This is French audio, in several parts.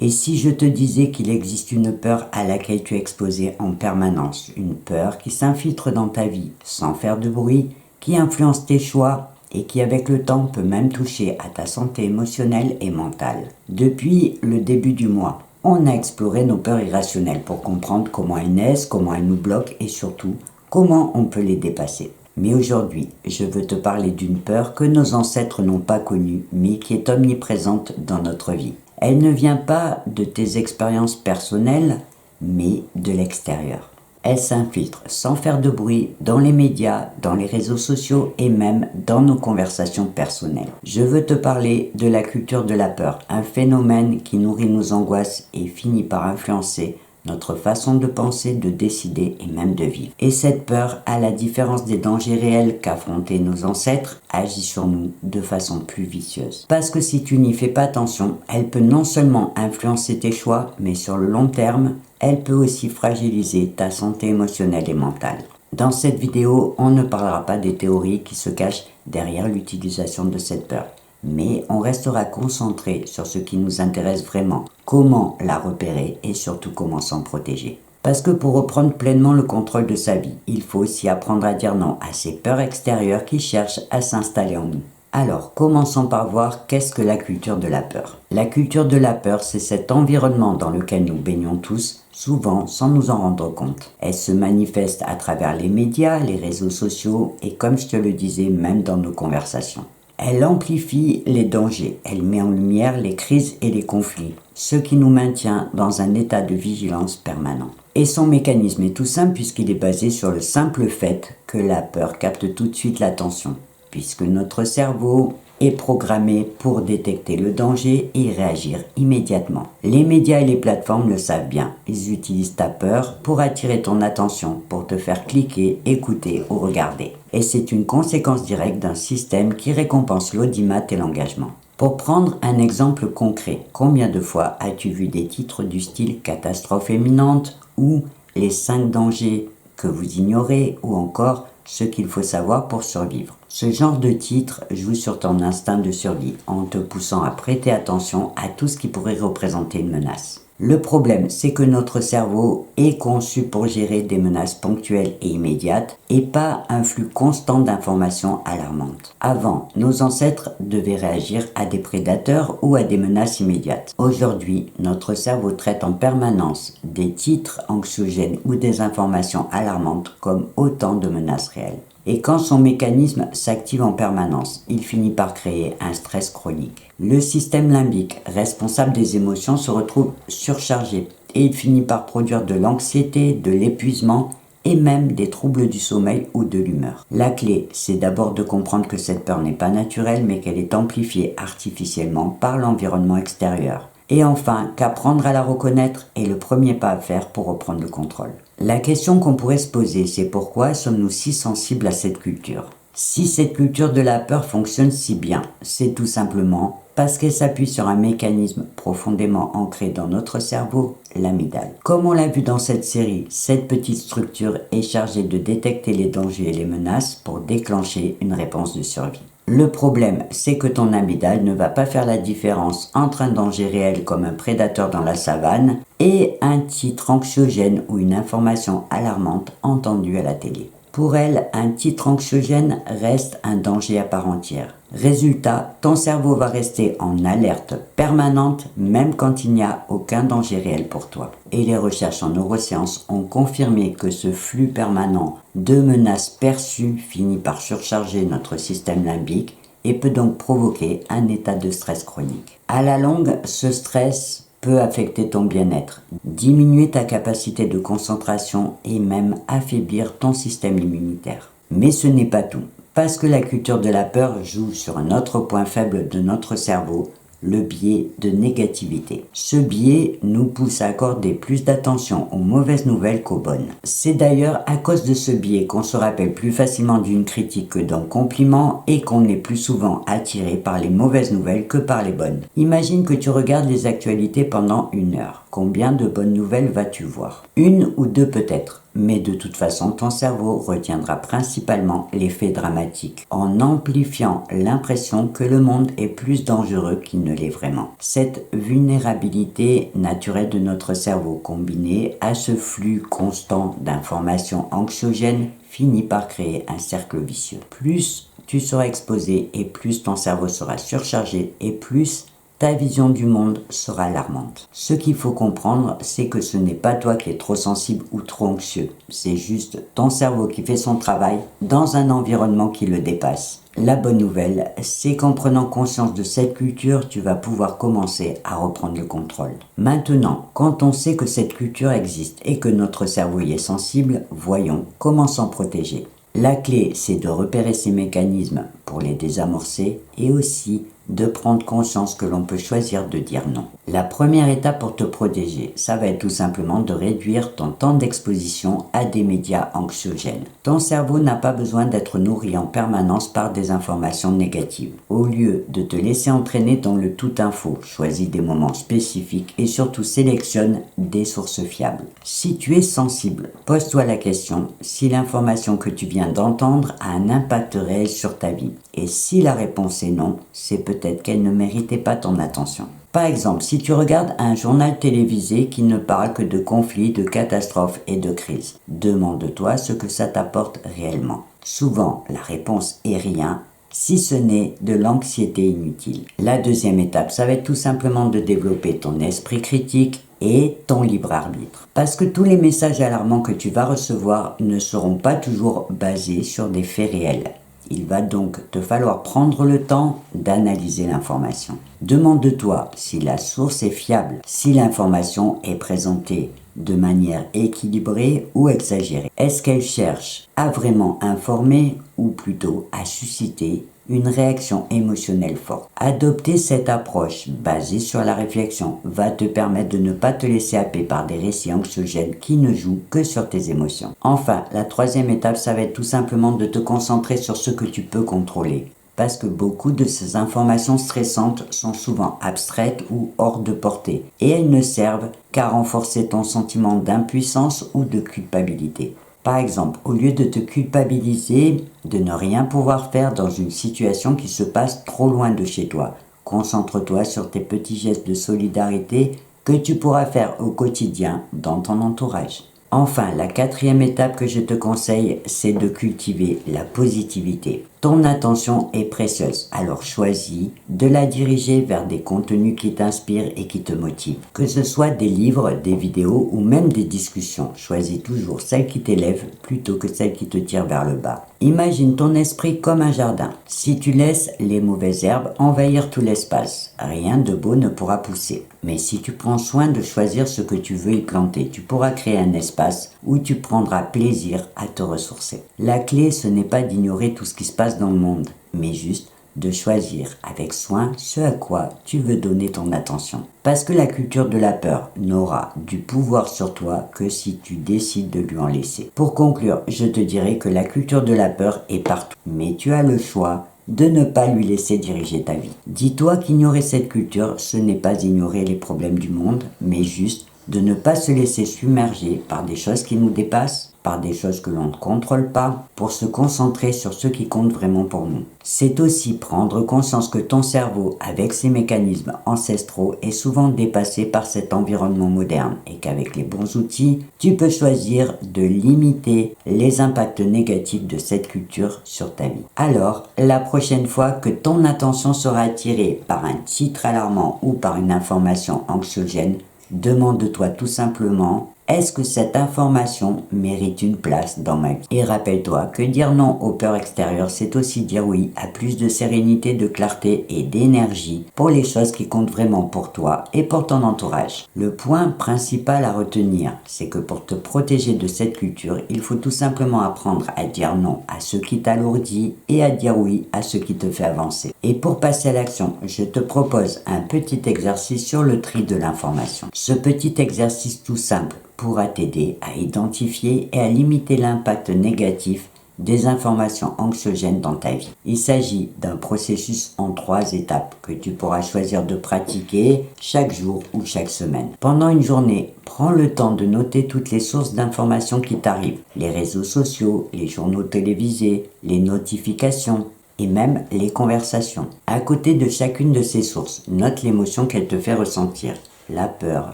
Et si je te disais qu'il existe une peur à laquelle tu es exposé en permanence, une peur qui s'infiltre dans ta vie sans faire de bruit, qui influence tes choix et qui avec le temps peut même toucher à ta santé émotionnelle et mentale. Depuis le début du mois, on a exploré nos peurs irrationnelles pour comprendre comment elles naissent, comment elles nous bloquent et surtout comment on peut les dépasser. Mais aujourd'hui, je veux te parler d'une peur que nos ancêtres n'ont pas connue mais qui est omniprésente dans notre vie. Elle ne vient pas de tes expériences personnelles, mais de l'extérieur. Elle s'infiltre sans faire de bruit dans les médias, dans les réseaux sociaux et même dans nos conversations personnelles. Je veux te parler de la culture de la peur, un phénomène qui nourrit nos angoisses et finit par influencer notre façon de penser, de décider et même de vivre. Et cette peur, à la différence des dangers réels qu'affrontaient nos ancêtres, agit sur nous de façon plus vicieuse. Parce que si tu n'y fais pas attention, elle peut non seulement influencer tes choix, mais sur le long terme, elle peut aussi fragiliser ta santé émotionnelle et mentale. Dans cette vidéo, on ne parlera pas des théories qui se cachent derrière l'utilisation de cette peur. Mais on restera concentré sur ce qui nous intéresse vraiment, comment la repérer et surtout comment s'en protéger. Parce que pour reprendre pleinement le contrôle de sa vie, il faut aussi apprendre à dire non à ces peurs extérieures qui cherchent à s'installer en nous. Alors, commençons par voir qu'est-ce que la culture de la peur. La culture de la peur, c'est cet environnement dans lequel nous baignons tous, souvent sans nous en rendre compte. Elle se manifeste à travers les médias, les réseaux sociaux et comme je te le disais, même dans nos conversations. Elle amplifie les dangers, elle met en lumière les crises et les conflits, ce qui nous maintient dans un état de vigilance permanent. Et son mécanisme est tout simple puisqu'il est basé sur le simple fait que la peur capte tout de suite l'attention, puisque notre cerveau est programmé pour détecter le danger et y réagir immédiatement. Les médias et les plateformes le savent bien, ils utilisent ta peur pour attirer ton attention, pour te faire cliquer, écouter ou regarder. Et c'est une conséquence directe d'un système qui récompense l'audimat et l'engagement. Pour prendre un exemple concret, combien de fois as-tu vu des titres du style catastrophe imminente ou les 5 dangers que vous ignorez ou encore ce qu'il faut savoir pour survivre. Ce genre de titre joue sur ton instinct de survie en te poussant à prêter attention à tout ce qui pourrait représenter une menace. Le problème, c'est que notre cerveau est conçu pour gérer des menaces ponctuelles et immédiates et pas un flux constant d'informations alarmantes. Avant, nos ancêtres devaient réagir à des prédateurs ou à des menaces immédiates. Aujourd'hui, notre cerveau traite en permanence des titres anxiogènes ou des informations alarmantes comme autant de menaces réelles. Et quand son mécanisme s'active en permanence, il finit par créer un stress chronique. Le système limbique, responsable des émotions, se retrouve surchargé et il finit par produire de l'anxiété, de l'épuisement et même des troubles du sommeil ou de l'humeur. La clé, c'est d'abord de comprendre que cette peur n'est pas naturelle mais qu'elle est amplifiée artificiellement par l'environnement extérieur. Et enfin, qu'apprendre à la reconnaître est le premier pas à faire pour reprendre le contrôle. La question qu'on pourrait se poser, c'est pourquoi sommes-nous si sensibles à cette culture ? Si cette culture de la peur fonctionne si bien, c'est tout simplement parce qu'elle s'appuie sur un mécanisme profondément ancré dans notre cerveau, l'amygdale. Comme on l'a vu dans cette série, cette petite structure est chargée de détecter les dangers et les menaces pour déclencher une réponse de survie. Le problème, c'est que ton amygdale ne va pas faire la différence entre un danger réel comme un prédateur dans la savane et un titre anxiogène ou une information alarmante entendue à la télé. Pour elle, un titre anxiogène reste un danger à part entière. Résultat, ton cerveau va rester en alerte permanente même quand il n'y a aucun danger réel pour toi. Et les recherches en neurosciences ont confirmé que ce flux permanent de menaces perçues finit par surcharger notre système limbique et peut donc provoquer un état de stress chronique. À la longue, ce stress peut affecter ton bien-être, diminuer ta capacité de concentration et même affaiblir ton système immunitaire. Mais ce n'est pas tout, parce que la culture de la peur joue sur un autre point faible de notre cerveau, le biais de négativité. Ce biais nous pousse à accorder plus d'attention aux mauvaises nouvelles qu'aux bonnes. C'est d'ailleurs à cause de ce biais qu'on se rappelle plus facilement d'une critique que d'un compliment et qu'on est plus souvent attiré par les mauvaises nouvelles que par les bonnes. Imagine que tu regardes les actualités pendant 1 heure. Combien de bonnes nouvelles vas-tu voir? 1 ou 2 peut-être. Mais de toute façon, ton cerveau retiendra principalement les faits dramatiques, en amplifiant l'impression que le monde est plus dangereux qu'il ne l'est vraiment. Cette vulnérabilité naturelle de notre cerveau, combinée à ce flux constant d'informations anxiogènes, finit par créer un cercle vicieux. Plus tu seras exposé et plus ton cerveau sera surchargé et plus ta vision du monde sera alarmante. Ce qu'il faut comprendre, c'est que ce n'est pas toi qui es trop sensible ou trop anxieux. C'est juste ton cerveau qui fait son travail dans un environnement qui le dépasse. La bonne nouvelle, c'est qu'en prenant conscience de cette culture, tu vas pouvoir commencer à reprendre le contrôle. Maintenant, quand on sait que cette culture existe et que notre cerveau y est sensible, voyons comment s'en protéger. La clé, c'est de repérer ces mécanismes pour les désamorcer et aussi de prendre conscience que l'on peut choisir de dire non. La première étape pour te protéger, ça va être tout simplement de réduire ton temps d'exposition à des médias anxiogènes. Ton cerveau n'a pas besoin d'être nourri en permanence par des informations négatives. Au lieu de te laisser entraîner dans le tout info, choisis des moments spécifiques et surtout sélectionne des sources fiables. Si tu es sensible, pose-toi la question si l'information que tu viens d'entendre a un impact réel sur ta vie. Et si la réponse est non, c'est peut-être qu'elle ne méritait pas ton attention. Par exemple, si tu regardes un journal télévisé qui ne parle que de conflits, de catastrophes et de crises, demande-toi ce que ça t'apporte réellement. Souvent, la réponse est rien, si ce n'est de l'anxiété inutile. La deuxième étape, ça va être tout simplement de développer ton esprit critique et ton libre arbitre. Parce que tous les messages alarmants que tu vas recevoir ne seront pas toujours basés sur des faits réels. Il va donc te falloir prendre le temps d'analyser l'information. Demande-toi si la source est fiable, si l'information est présentée de manière équilibrée ou exagérée. Est-ce qu'elle cherche à vraiment informer ou plutôt à susciter une réaction émotionnelle forte? Adopter cette approche basée sur la réflexion va te permettre de ne pas te laisser happer par des récits anxiogènes qui ne jouent que sur tes émotions. Enfin, la troisième étape, ça va être tout simplement de te concentrer sur ce que tu peux contrôler. Parce que beaucoup de ces informations stressantes sont souvent abstraites ou hors de portée, et elles ne servent qu'à renforcer ton sentiment d'impuissance ou de culpabilité. Par exemple, au lieu de te culpabiliser de ne rien pouvoir faire dans une situation qui se passe trop loin de chez toi, concentre-toi sur tes petits gestes de solidarité que tu pourras faire au quotidien dans ton entourage. Enfin, la quatrième étape que je te conseille, c'est de cultiver la positivité. Ton attention est précieuse, alors choisis de la diriger vers des contenus qui t'inspirent et qui te motivent. Que ce soit des livres, des vidéos ou même des discussions, choisis toujours celles qui t'élèvent plutôt que celles qui te tirent vers le bas. Imagine ton esprit comme un jardin. Si tu laisses les mauvaises herbes envahir tout l'espace, rien de beau ne pourra pousser. Mais si tu prends soin de choisir ce que tu veux y planter, tu pourras créer un espace où tu prendras plaisir à te ressourcer. La clé, ce n'est pas d'ignorer tout ce qui se passe dans le monde, mais juste de choisir avec soin ce à quoi tu veux donner ton attention. Parce que la culture de la peur n'aura du pouvoir sur toi que si tu décides de lui en laisser. Pour conclure, je te dirais que la culture de la peur est partout, mais tu as le choix de ne pas lui laisser diriger ta vie. Dis-toi qu'ignorer cette culture, ce n'est pas ignorer les problèmes du monde, mais juste de ne pas se laisser submerger par des choses qui nous dépassent, par des choses que l'on ne contrôle pas, pour se concentrer sur ce qui compte vraiment pour nous. C'est aussi prendre conscience que ton cerveau, avec ses mécanismes ancestraux, est souvent dépassé par cet environnement moderne et qu'avec les bons outils, tu peux choisir de limiter les impacts négatifs de cette culture sur ta vie. Alors, la prochaine fois que ton attention sera attirée par un titre alarmant ou par une information anxiogène, demande-toi tout simplement, est-ce que cette information mérite une place dans ma vie? Et rappelle-toi que dire non aux peurs extérieures, c'est aussi dire oui à plus de sérénité, de clarté et d'énergie pour les choses qui comptent vraiment pour toi et pour ton entourage. Le point principal à retenir, c'est que pour te protéger de cette culture, il faut tout simplement apprendre à dire non à ce qui t'alourdit et à dire oui à ce qui te fait avancer. Et pour passer à l'action, je te propose un petit exercice sur le tri de l'information. Ce petit exercice tout simple pourra t'aider à identifier et à limiter l'impact négatif des informations anxiogènes dans ta vie. Il s'agit d'un processus en 3 étapes que tu pourras choisir de pratiquer chaque jour ou chaque semaine. Pendant une journée, prends le temps de noter toutes les sources d'informations qui t'arrivent, les réseaux sociaux, les journaux télévisés, les notifications et même les conversations. À côté de chacune de ces sources, note l'émotion qu'elle te fait ressentir. La peur,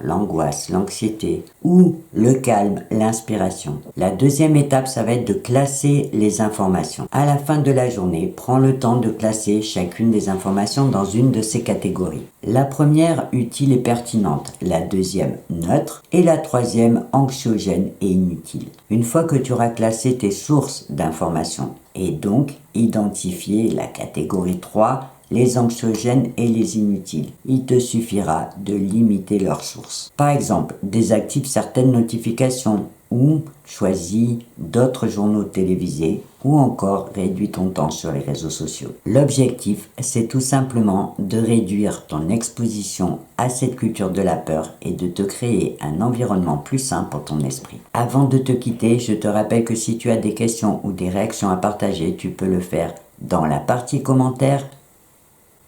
l'angoisse, l'anxiété ou le calme, l'inspiration. La deuxième étape, ça va être de classer les informations. À la fin de la journée, prends le temps de classer chacune des informations dans une de ces catégories. La première, utile et pertinente. La deuxième, neutre. Et la troisième, anxiogène et inutile. Une fois que tu auras classé tes sources d'informations et donc identifié la catégorie 3, les anxiogènes et les inutiles, il te suffira de limiter leurs sources. Par exemple, désactive certaines notifications ou choisis d'autres journaux télévisés ou encore réduis ton temps sur les réseaux sociaux. L'objectif, c'est tout simplement de réduire ton exposition à cette culture de la peur et de te créer un environnement plus sain pour ton esprit. Avant de te quitter, je te rappelle que si tu as des questions ou des réactions à partager, tu peux le faire dans la partie commentaires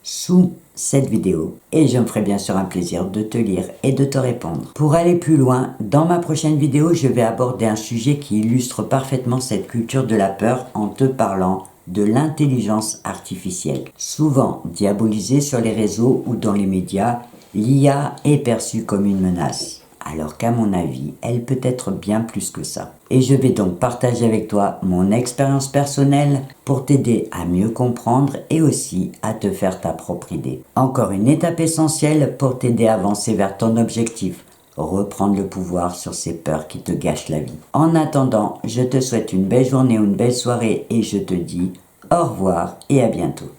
sous cette vidéo et je me ferai bien sûr un plaisir de te lire et de te répondre. Pour aller plus loin, dans ma prochaine vidéo, je vais aborder un sujet qui illustre parfaitement cette culture de la peur en te parlant de l'intelligence artificielle. Souvent diabolisée sur les réseaux ou dans les médias, l'IA est perçue comme une menace. Alors qu'à mon avis, elle peut être bien plus que ça. Et je vais donc partager avec toi mon expérience personnelle pour t'aider à mieux comprendre et aussi à te faire ta propre idée. Encore une étape essentielle pour t'aider à avancer vers ton objectif, reprendre le pouvoir sur ces peurs qui te gâchent la vie. En attendant, je te souhaite une belle journée ou une belle soirée et je te dis au revoir et à bientôt.